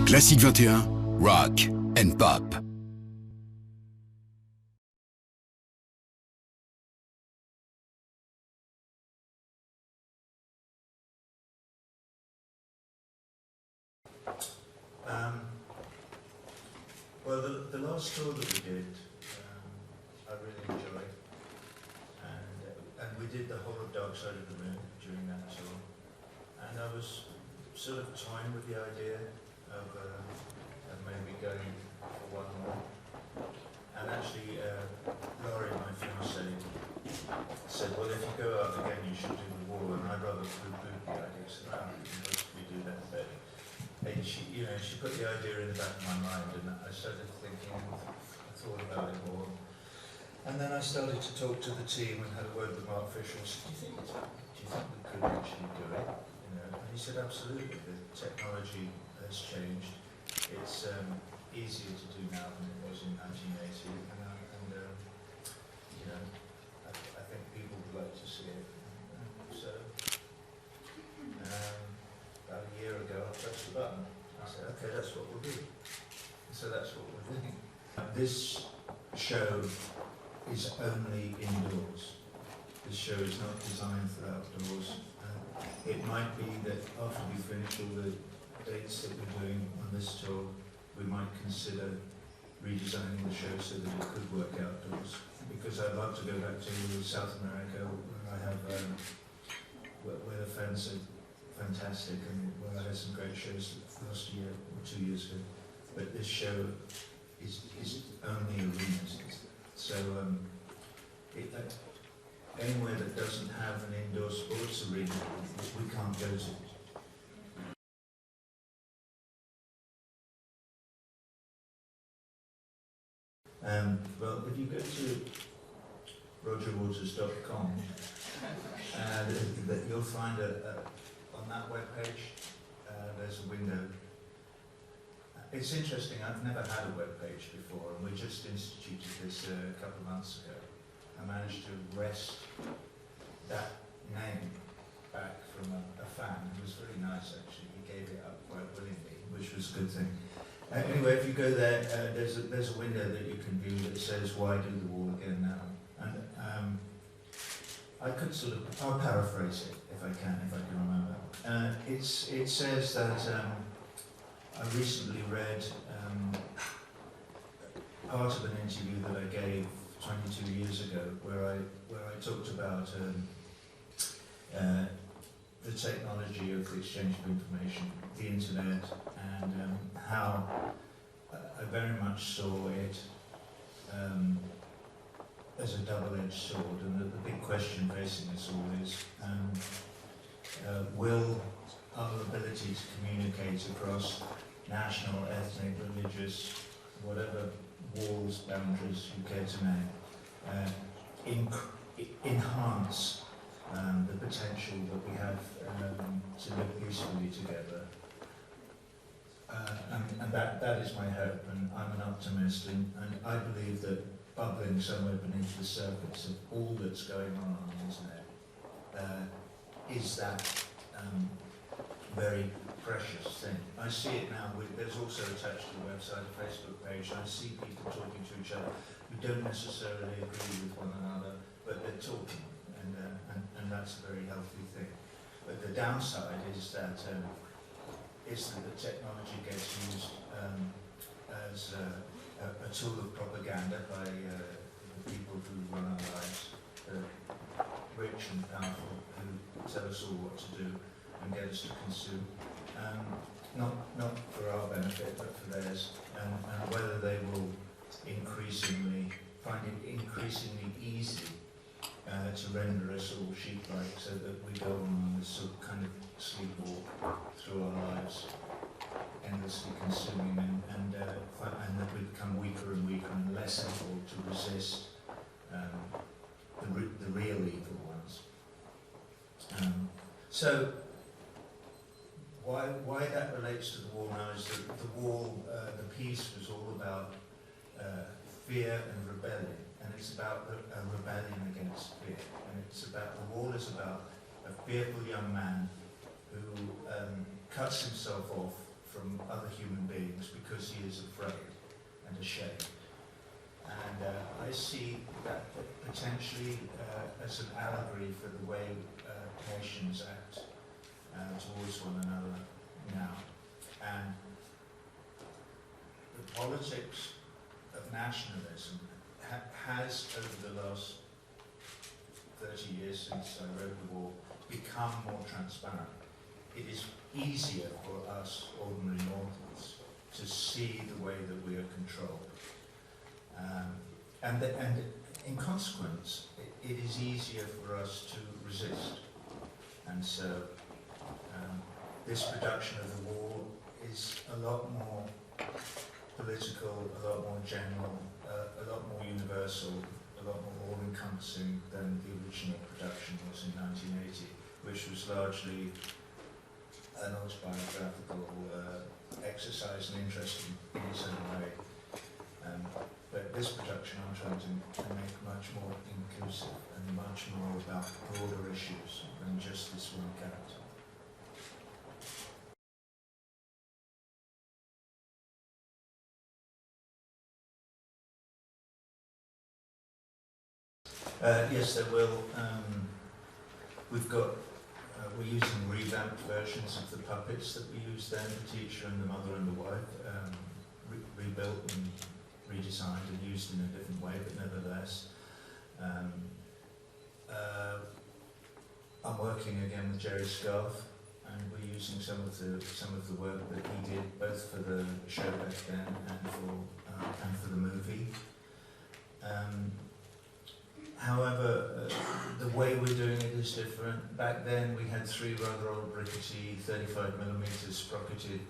Classique 21, rock and pop. Well, the last tour that we did, I really enjoyed, and we did the whole of Dark Side of the Moon during that tour, and I was sort of toying with the idea of maybe going for one more, and actually Laurie, my fiancée, said, well, if you go out again you should do the Wall, and I rather poo-pooed the idea, so we do that bit. And she put the idea in the back of my mind, and I started thinking, I thought about it more. And then I started to talk to the team and had a word with Mark Fisher and said, do you think we could actually do it? And he said, absolutely, the technology has changed. It's easier to do now than it was in 1980, I think people would like to see it. About a year ago, I pressed the button. I said, okay, that's what we'll do. So that's what we're doing. This show is only indoors. This show is not designed for outdoors. It might be that after we finish all the dates that we're doing on this tour, we might consider redesigning the show so that it could work outdoors. Because I'd love to go back to South America, where I have where the fans are fantastic, and where I had some great shows last year or 2 years ago. But this show is only arenas. So anywhere that doesn't have an indoor sports arena, we can't go to. Well, if you go to rogerwaters.com, you'll find on that webpage, there's a window. It's interesting, I've never had a webpage before, and we just instituted this a couple of months ago. I managed to wrest that name back from a fan who was very nice actually. He gave it up quite willingly, which was a good thing. Anyway, if you go there, there's a window that you can view that says, why do the Wall again now? And I could I'll paraphrase it if I can remember. It says that I recently read part of an interview that I gave 22 years ago, where I talked about the technology of the exchange of information, the internet, and how I very much saw it as a double-edged sword, and the big question facing us all is, will our ability to communicate across national, ethnic, religious, whatever walls, boundaries you care to name, enhance the potential that we have to live peacefully together? And that is my hope, and I'm an optimist, and I believe that bubbling somewhere beneath the surface of all that's going on the internet is that very precious thing. I see it now, there's also attached to the website a Facebook page, I see people talking to each other who don't necessarily agree with one another, but they're talking, and that's a very healthy thing. But the downside is that the technology gets used as a tool of propaganda by the people who run our lives, the rich and powerful, who tell us all what to do and get us to consume, not for our benefit but for theirs, and whether they will find it increasingly easy to render us all sheep-like, so that we go on this sort of kind of sleepwalk through our lives, endlessly consuming, and that we become weaker and weaker and less able to resist the real evil ones. So why that relates to the Wall now is that the Wall, the piece was all about fear and rebellion, and it's about a rebellion against fear, and the Wall is about a fearful young man who cuts himself off from other human beings because he is afraid and ashamed. And I see that potentially as an allegory for the way nations act towards one another now. And the politics of nationalism has, over the last 30 years since I wrote the war, become more transparent. It is easier for us ordinary mortals to see the way that we are controlled. And in consequence, it is easier for us to resist. And so this production of the war is a lot more political, a lot more general, a lot more universal, a lot more all-encompassing than the original production was in 1980, which was largely an autobiographical exercise and interest in its own way. But this production I'm trying to make much more inclusive and much more about broader issues than just this one character. Yes, there will. We're using revamped versions of the puppets that we used then, the teacher and the mother and the wife, rebuilt and redesigned and used in a different way, but nevertheless. I'm working again with Jerry Scarf, and we're using some of the work that he did, both for the show back then and for the movie. However, the way we're doing it is different. Back then we had 3 rather old rickety 35mm sprocketed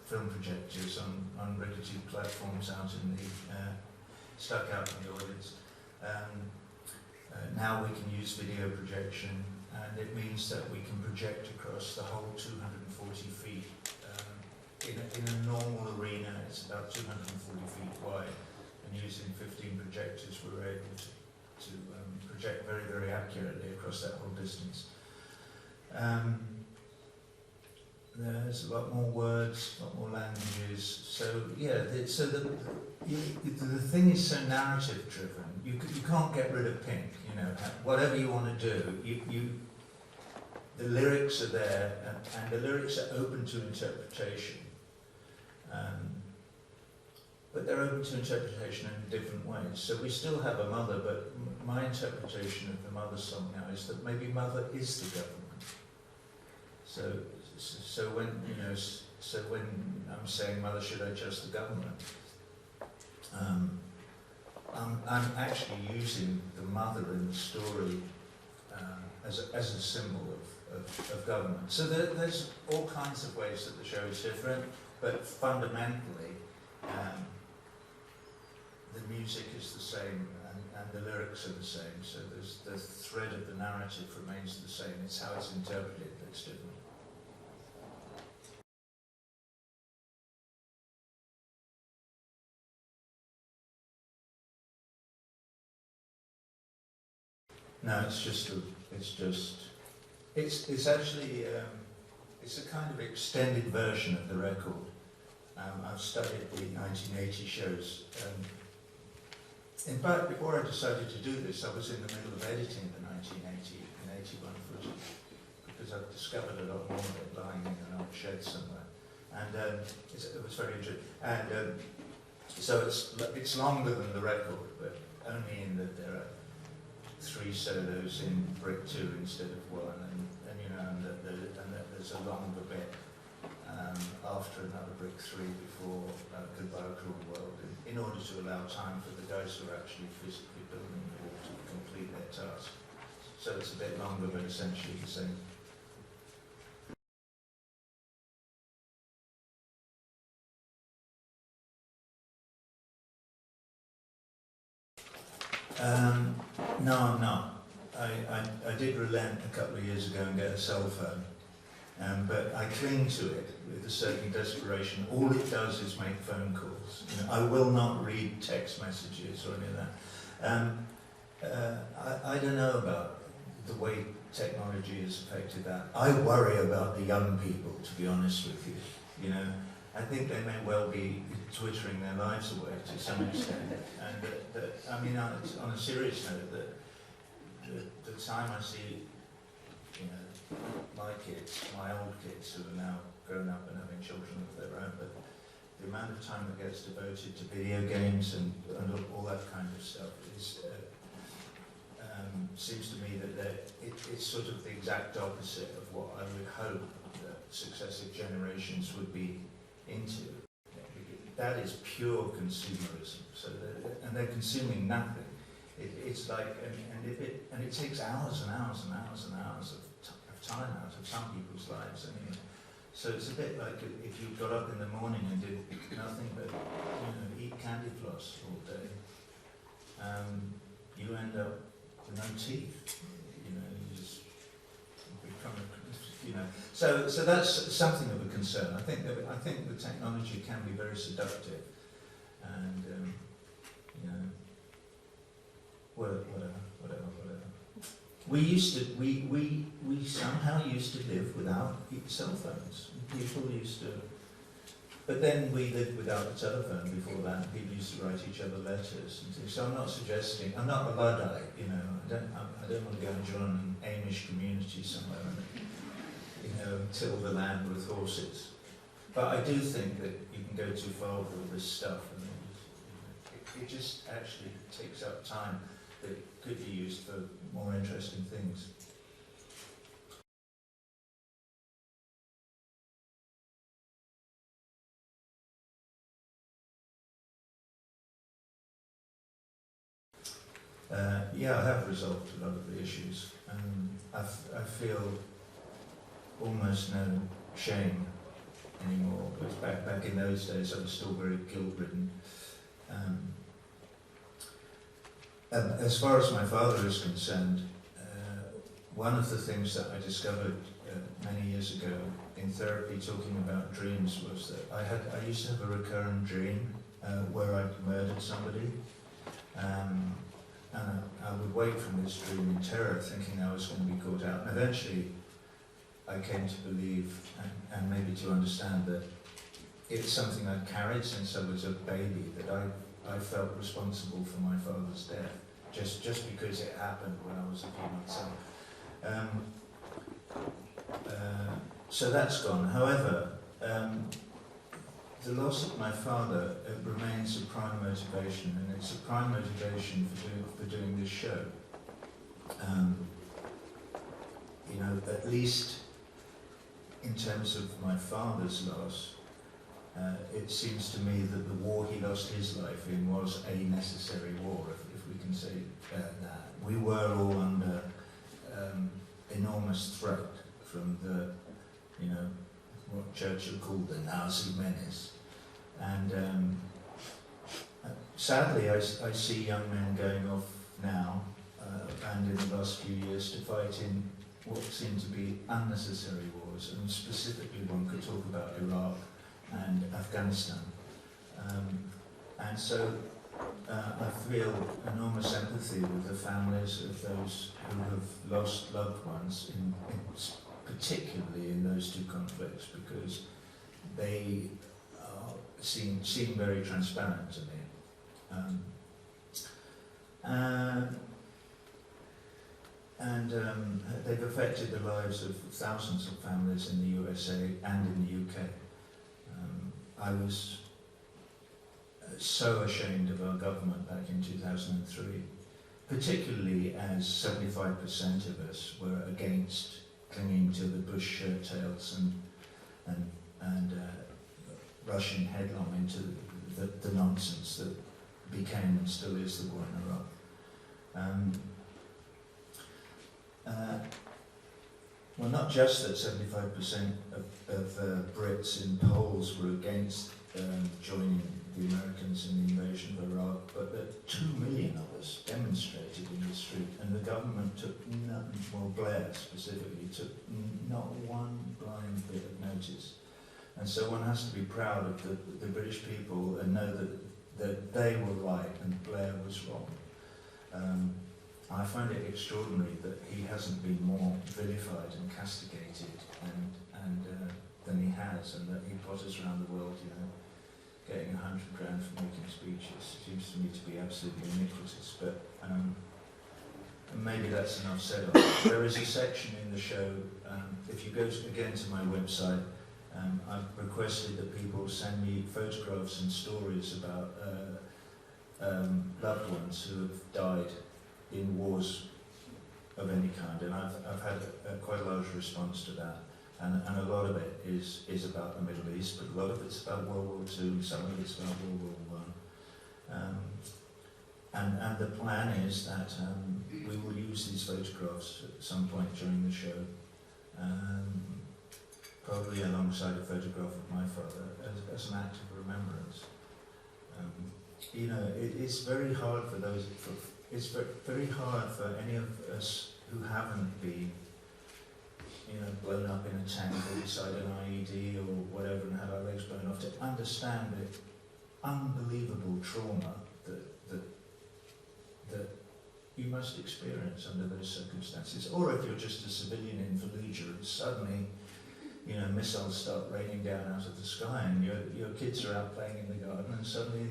film projectors on rickety platforms out in the, stuck out in the audience. Now we can use video projection, and it means that we can project across the whole 240 feet. In a normal arena it's about 240 feet wide. Using 15 projectors, we were able to project very, very accurately across that whole distance. There's a lot more words, a lot more languages. So yeah, the thing is so narrative driven. You can't get rid of Pink. You know, whatever you want to do, the lyrics are there, and the lyrics are open to interpretation. But they're open to interpretation in different ways. So we still have a mother, but my interpretation of the mother song now is that maybe mother is the government. So when I'm saying mother should adjust the government, I'm actually using the mother in the story as a symbol of government. So there's all kinds of ways that the show is different, but fundamentally, the music is the same and the lyrics are the same, so the thread of the narrative remains the same. It's how it's interpreted that's different. No, it's actually it's a kind of extended version of the record. I've studied the 1980 shows. In fact, before I decided to do this, I was in the middle of editing the 1980 and 81 footage, because I've discovered a lot more of it lying in an old shed somewhere. And it was very interesting. And so it's longer than the record, but only in that there are 3 solos in Brick 2 instead of 1, and that there's a longer bit after another Brick 3 before Goodbye Cruel World, in order to allow time for the guys who are actually physically building the wall to complete their task. So it's a bit longer, but essentially the same. No, I'm not. I did relent a couple of years ago and get a cell phone. But I cling to it with a certain desperation. All it does is make phone calls. You know, I will not read text messages or any of that. I don't know about the way technology has affected that. I worry about the young people, to be honest with you. You know, I think they may well be twittering their lives away to some extent. And I mean, on a serious note, the time I see, you know, my kids, my old kids who are now grown up and having children of their own, but the amount of time that gets devoted to video games and all that kind of stuff is, seems to me that it's sort of the exact opposite of what I would hope that successive generations would be into. That is pure consumerism. So and they're consuming nothing. It's like, and it takes hours and hours and hours and hours of time out of some people's lives anyway. So it's a bit like if you got up in the morning and did nothing but, you know, eat candy floss all day, you end up with no teeth. You know, you just become a, you know. So that's something of a concern. I think the technology can be very seductive, and you know, whatever. We somehow used to live without cell phones. People used to, but then we lived without the telephone before that. People used to write each other letters and things. So I'm not suggesting, I'm not a Luddite, you know. I don't want to go and join an Amish community somewhere and, you know, till the land with horses. But I do think that you can go too far with all this stuff, and it just actually takes up time that could be used for more interesting things. Yeah, I have resolved a lot of the issues. I feel almost no shame anymore, because back in those days I was still very guilt-ridden. As far as my father is concerned, one of the things that I discovered many years ago in therapy, talking about dreams, was that I used to have a recurrent dream where I'd murdered somebody, and I would wake from this dream in terror, thinking I was going to be caught out. And eventually, I came to believe and maybe to understand that it's something I'd carried since I was a baby, that I felt responsible for my father's death, just because it happened when I was a few months old. So that's gone. However, the loss of my father remains a prime motivation, and it's a prime motivation for doing this show. You know, at least in terms of my father's loss, it seems to me that the war he lost his life in was a necessary war, if we can say that. We were all under enormous threat from the, you know, what Churchill called the Nazi menace. And sadly, I see young men going off now, and in the last few years, to fight in what seem to be unnecessary wars, and specifically one could talk about Iraq and Afghanistan. And so I feel enormous empathy with the families of those who have lost loved ones, particularly in those two conflicts, because they seem very transparent to me. They've affected the lives of thousands of families in the USA and in the UK. I was so ashamed of our government back in 2003, particularly as 75% of us were against clinging to the Bush shirt tails and rushing headlong into the nonsense that became and still is the war in Iraq. Well, not just that 75% of Brits in polls were against joining the Americans in the invasion of Iraq, but that 2 million of us demonstrated in the street, and the government took nothing, well, Blair specifically, took not one blind bit of notice. And so one has to be proud of the British people and know that they were right and Blair was wrong. I find it extraordinary that he hasn't been more vilified and castigated than he has, and that he potters around the world, getting 100 grand for making speeches. Seems to me to be absolutely iniquitous, but maybe that's enough said on it. There is a section in the show, if you go again to my website, I've requested that people send me photographs and stories about loved ones who have died in wars of any kind, and I've had quite a large response to that. And a lot of it is about the Middle East, but a lot of it's about World War II, some of it's about World War I. And the plan is that we will use these photographs at some point during the show, probably alongside a photograph of my father, as an act of remembrance. It's very hard for it's very hard for any of us who haven't been blown up in a tank or beside an IED or whatever and had our legs blown off, to understand the unbelievable trauma that you must experience under those circumstances. Or if you're just a civilian in Fallujah and suddenly, missiles start raining down out of the sky and your kids are out playing in the garden and suddenly,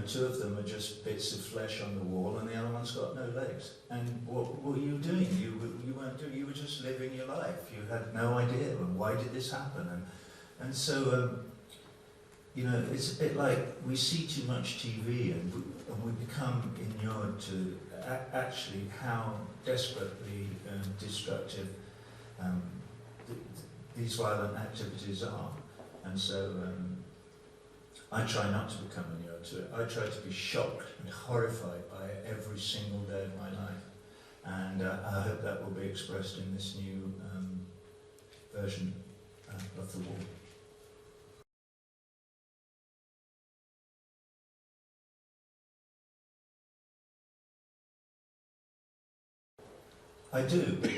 two of them are just bits of flesh on the wall and the other one's got no legs. And what were you doing? You weren't doing, you were just living your life. You had no idea, and why did this happen? And so, it's a bit like we see too much TV and we become inured to actually how desperately destructive these violent activities are. And so, I try not to become inured to it. I try to be shocked and horrified by it every single day of my life. And I hope that will be expressed in this new version of the war. I do, but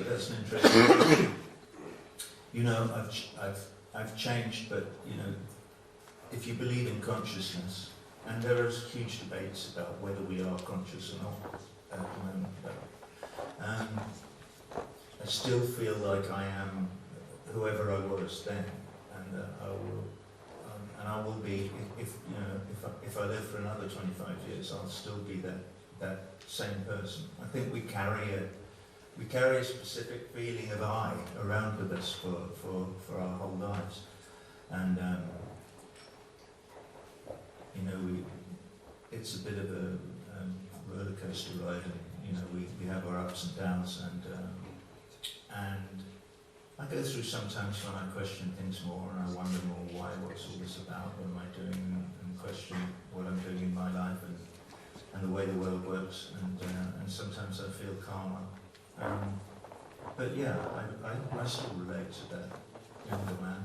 that's an interesting question. I've changed, but if you believe in consciousness, and there are huge debates about whether we are conscious or not at the moment, but I still feel like I am whoever I was then, and I will be, if I live for another 25 years, I'll still be that same person. I think we carry a specific feeling of I around with us for our whole lives, and it's a bit of a roller coaster ride, and we have our ups and downs, and I go through sometimes when I question things more, and I wonder more what's all this about, what am I doing, and question what I'm doing in my life and the way the world works, and sometimes I feel calmer. But yeah, I still relate to that younger man.